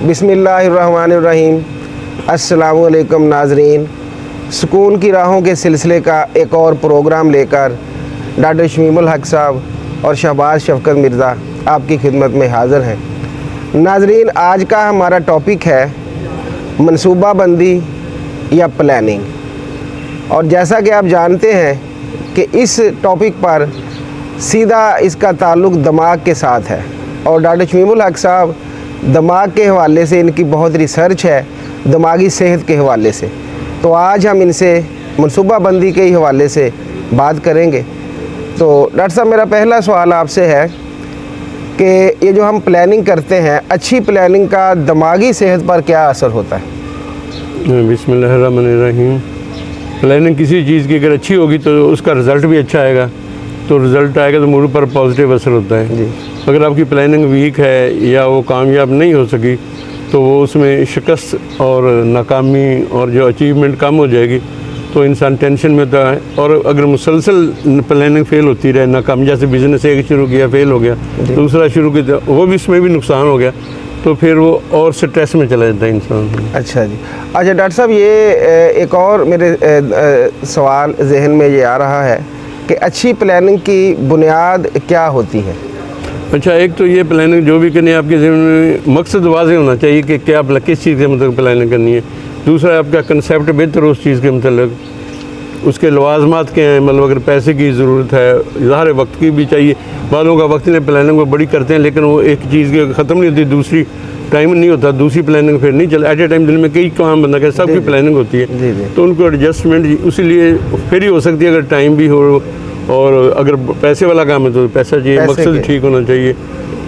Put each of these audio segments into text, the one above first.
बिस्मिल्लाहिर्रहमानिर्रहीम। अस्सलामुअलैकुम नाजरीन, सुकून की राहों के सिलसिले का एक और प्रोग्राम लेकर डॉक्टर शमीमुल हक साहब और शहबाज शफकत मिर्ज़ा आपकी खिदमत में हाज़िर हैं। नाजरीन, आज का हमारा टॉपिक है मनसूबाबंदी या प्लानिंग। और जैसा कि आप जानते हैं कि इस टॉपिक पर सीधा इसका ताल्लुक़ दिमाग के साथ है और डॉक्टर शमीमुल हक साहब दिमाग के हवाले से इनकी बहुत रिसर्च है, दिमागी सेहत के हवाले से। तो आज हम इनसे मनसूबाबंदी के ही हवाले से बात करेंगे। तो डॉक्टर साहब, मेरा पहला सवाल आपसे है कि ये जो हम प्लानिंग करते हैं, अच्छी प्लानिंग का दिमागी सेहत पर क्या असर होता है? बिस्मिल्लाहिर्रहमानिर्रहीम। प्लानिंग किसी चीज़ की अगर अच्छी होगी तो उसका रिज़ल्ट भी अच्छा आएगा, तो रिज़ल्ट आएगा तो मूड पर पॉजिटिव असर होता है जी। अगर आपकी प्लानिंग वीक है या वो कामयाब नहीं हो सकी तो वो उसमें शिकस्त और नाकामी और जो अचीवमेंट कम हो जाएगी, तो इंसान टेंशन में होता है। और अगर मुसलसल प्लानिंग फ़ेल होती रहे, नाकाम, जैसे बिज़नेस एक शुरू किया फ़ेल हो गया, दूसरा शुरू किया वो भी इसमें भी नुकसान हो गया, तो फिर वो और स्ट्रेस में चला जाता है इंसान। अच्छा जी। अच्छा डॉक्टर साहब, ये एक और मेरे सवाल जहन में ये आ रहा है कि अच्छी प्लानिंग की बुनियाद क्या होती है? अच्छा, एक तो ये प्लानिंग जो भी करनी है आपके ज़हन में मकसद वाज़ेह होना चाहिए कि क्या आप किस चीज़ के मतलब प्लानिंग करनी है। दूसरा, आपका कंसेप्ट बेहतर हो उस चीज़ के मतलब, उसके लवाजमात क्या हैं, मतलब अगर पैसे की ज़रूरत है, ज़ाहिर वक्त की भी चाहिए। बालों का वक्त ने प्लानिंग वो बड़ी करते हैं लेकिन वो एक चीज़ के ख़त्म नहीं होती, दूसरी टाइम नहीं होता, दूसरी प्लानिंग फिर नहीं चल। एट ए टाइम दिन में कई काम बंदा करे, सबकी प्लानिंग होती है, तो उनको एडजस्टमेंट उसीलिए फिर ही हो सकती है अगर टाइम भी हो। और अगर पैसे वाला काम है तो पैसा चाहिए, मकसद ठीक होना चाहिए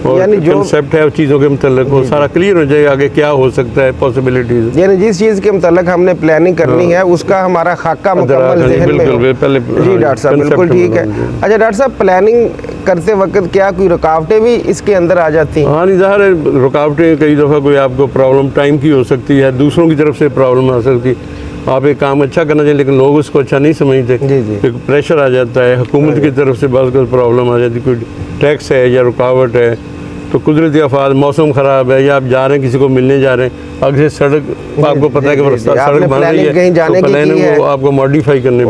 और यानी जो कंसेप्ट है चीज़ों के मतलब वो सारा क्लियर हो जाएगा, आगे क्या हो सकता है, पॉसिबिलिटीज़। यानी जिस चीज़ के मतलब हमने प्लानिंग करनी है उसका हमारा खाका मुकम्मल ज़हन में हो। पहले जी डॉक्टर साहब, बिल्कुल ठीक है। अच्छा डॉक्टर साहब, प्लानिंग करते वक्त क्या कोई रुकावटें भी इसके अंदर आ जाती हैं? हाँ, नहीं, ज़ाहिर है रुकावटें कई दफ़ा कोई आपको प्रॉब्लम टाइम की हो सकती है, दूसरों की तरफ से प्रॉब्लम आ सकती है। आप एक काम अच्छा करना चाहिए लेकिन लोग उसको अच्छा नहीं समझते, एक प्रेशर आ जाता है, हुकूमत की तरफ से बस कोई प्रॉब्लम आ जाती है, कोई टैक्स है या रुकावट है, तो कुदरती आफात, मौसम ख़राब है, या आप जा रहे हैं किसी को मिलने जा रहे हैं, आगे से सड़क आपको पता है कि सड़क बन रही है, कहीं जाने तो प्लानिंग को आपको मॉडिफाई करनी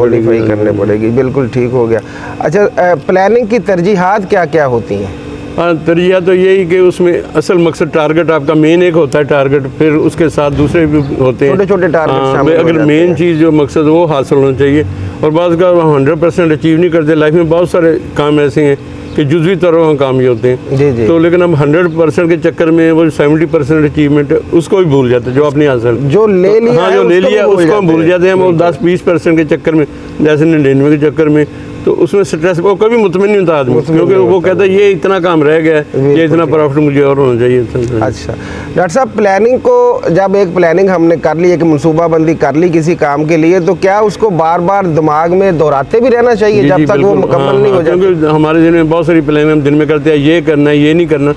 पड़ेगी। बिल्कुल ठीक हो गया। अच्छा, प्लानिंग की तरजीहात क्या क्या होती हैं? हाँ, तरजीह तो यही कि उसमें असल मकसद टारगेट आपका मेन एक होता है टारगेट, फिर उसके साथ दूसरे भी होते हैं, छोटे छोटे टारगेट। अगर मेन चीज़ जो मकसद वो हासिल होना चाहिए। और बात का 100% अचीव नहीं करते, लाइफ में बहुत सारे काम ऐसे हैं कि जुज़वी तरह काम ही होते हैं जी। तो लेकिन हम 100% के चक्कर में वो 70% अचीवमेंट है उसको भी भूल जाते हैं, जो आपने हासिल जो ले लिया, हाँ, जो ले लिया उसको हम भूल जाते हैं। वो 10-20% के चक्कर में, जैसे 99 के चक्कर में, तो उसमें स्ट्रेस, वो कभी मुतमिन नहीं होता आदमी, क्योंकि वो कहता है ये इतना काम रह गया है, ये इतना प्रॉफिट मुझे और होना चाहिए। अच्छा डॉक्टर साहब, प्लानिंग को जब एक प्लानिंग हमने कर ली, एक मनसूबाबंदी कर ली किसी काम के लिए, तो क्या उसको बार बार दिमाग में दोहराते भी रहना चाहिए जब तक वो मुकम्मल नहीं हो जाती? क्योंकि हमारे दिन में बहुत सारी प्लानिंग हम दिन में करते हैं, ये करना है, ये नहीं करना,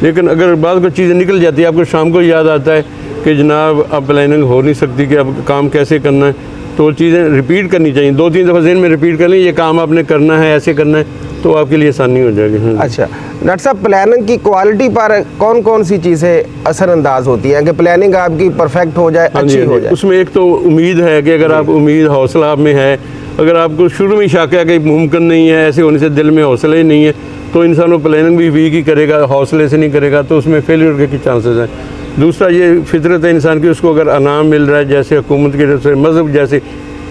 लेकिन अगर बाद को चीज़ें निकल जाती है, आपको शाम को याद आता है कि जनाब अब प्लानिंग हो नहीं सकती कि अब काम कैसे करना है, तो वो चीज़ें रिपीट करनी चाहिए, 2-3 दफ़ा ज़हन में रिपीट कर लें, ये काम आपने करना है, ऐसे करना है, तो आपके लिए आसानी हो जाएगी। अच्छा डॉक्टर साहब, प्लानिंग की क्वालिटी पर कौन कौन सी चीज़ें असरअंदाज होती हैं कि प्लानिंग आपकी परफेक्ट हो जाए, अच्छी हो जाए? उसमें एक तो उम्मीद है कि अगर आप उम्मीद, हौसला आप में है, अगर आपको शुरू में शक है कि मुमकिन नहीं है, ऐसे होने से दिल में हौसला ही नहीं है, तो इंसान वो प्लानिंग भी वीक ही करेगा, हौसले से नहीं करेगा, तो उसमें फेलियर के चांसेस हैं। दूसरा, ये फितरत है इंसान की, उसको अगर इनाम मिल रहा है, जैसे हुकूमत की तरफ से मज़हब जैसे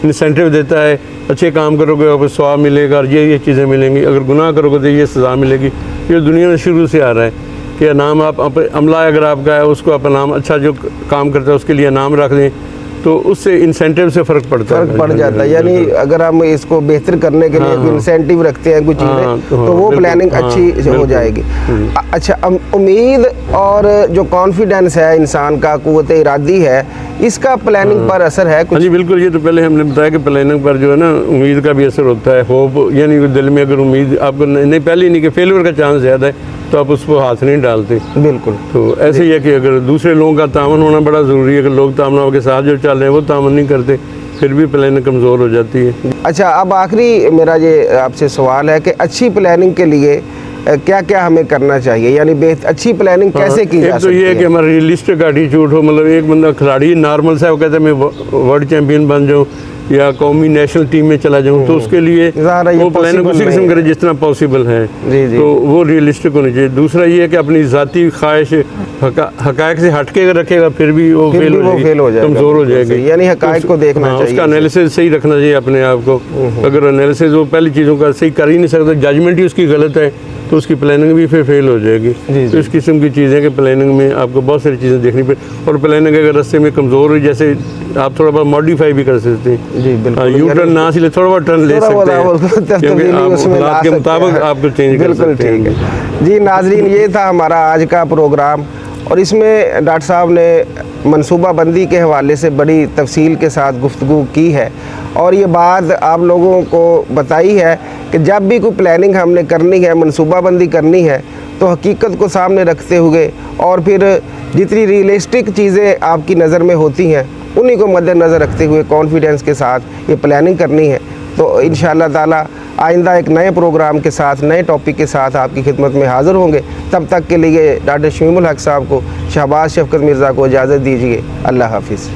इंसेंटिव देता है, अच्छे काम करोगे आपको सवाब मिलेगा और ये चीज़ें मिलेंगी, अगर गुनाह करोगे तो ये सज़ा मिलेगी। ये दुनिया में शुरू से आ रहा है कि इनाम आप अमला अगर आपका है उसको आप इनाम, अच्छा जो काम करता है उसके लिए इनाम रख दें, तो उससे इंसेंटिव से फ़र्क पड़ जाता है। यानी अगर हम इसको बेहतर करने के लिए कोई इंसेंटिव रखते हैं कुछ चीज़ें, तो वो प्लानिंग अच्छी हो जाएगी। अच्छा, उम्मीद और जो कॉन्फिडेंस है इंसान का, कुव्वत इरादी है, इसका प्लानिंग पर असर है कुछ? जी बिल्कुल, ये तो पहले हमने बताया कि प्लानिंग पर जो है ना उम्मीद का भी असर होता है। होप यानी दिल में अगर उम्मीद आपको नहीं, पहले ही नहीं कि फेलियर का चांस ज़्यादा है, तो आप उस पर हाथ नहीं डालते। बिल्कुल। तो ऐसे ही है कि अगर दूसरे लोगों का तामन होना बड़ा ज़रूरी है, अगर लोग तामन के साथ जो चल रहे हैं वो तामन नहीं करते, फिर भी प्लानिंग कमज़ोर हो जाती है। अच्छा, अब आखिरी मेरा ये आपसे सवाल है कि अच्छी प्लानिंग के लिए क्या क्या हमें करना चाहिए, यानी अच्छी प्लानिंग कैसे की जा एक तो सकती ये है कि हमारा रियलिस्टिक एटीट्यूड हो, मतलब एक बंदा खिलाड़ी नॉर्मल सा वो कहता है मैं वर्ल्ड चैंपियन बन जाऊँ या कौमी नेशनल टीम में चला जाऊँ, तो उसके लिए ज़्यादा ये वो प्लानिंग possible उसी किस्म नहीं करे जिस तरह पॉसिबल है। जी, जी। तो वो रियलिस्टिक होनी चाहिए। दूसरा ये है कि अपनी ज़ाती ख्वाहिश हकायक से हट के अगर रखेगा फिर भी वो फिर फेल भी वो फेल हो जाएगा, कमज़ोर हो बिल्कुल जाएगी। सही। यानी हकायक को देखना हाँ, चाहिए उसका उसे। एनालिसिस सही रखना चाहिए अपने आप को। अगर एनालिसिस वो पहली चीज़ों का सही कर ही नहीं सकता, जजमेंट ही उसकी गलत है, तो उसकी प्लानिंग भी फिर फेल हो जाएगी। जी, तो इस किस्म की चीज़ें कि प्लानिंग में आपको बहुत सारी चीज़ें देखनी पड़े, और प्लानिंग अगर रास्ते में कमज़ोर हुई, जैसे आप थोड़ा बहुत मॉडिफाई भी कर सकते हैं। जी, बिल्कुल। यू टर्न ना सीधे थोड़ा बहुत टर्न ले थोड़ा बहुत सकते आप उसको हैं, क्योंकि तब्दीली आप उसमें ला हालात के सकते मुताबिक हैं। आपको चेंज कर बिल्कुल सकते ठीक हैं। है जी। नाजरीन, ये था हमारा आज का प्रोग्राम, और इसमें डॉक्टर साहब ने मनसूबाबंदी के हवाले से बड़ी तफसील के साथ गुफ्तगू की है, और ये बात आप लोगों को बताई है कि जब भी कोई प्लानिंग हमने करनी है, मनसूबाबंदी करनी है, तो हकीकत को सामने रखते हुए और फिर जितनी रियलिस्टिक चीज़ें आपकी नज़र में होती हैं उन्हीं को मद्देनज़र रखते हुए कॉन्फिडेंस के साथ ये प्लानिंग करनी है। तो इंशाअल्लाह ताला आइंदा एक नए प्रोग्राम के साथ, नए टॉपिक के साथ आपकी खिदमत में हाज़िर होंगे। तब तक के लिए डॉक्टर शमीमुल हक साहब को, शहबाज शफकत मिर्ज़ा को इजाज़त दीजिए। अल्लाह हाफिज़।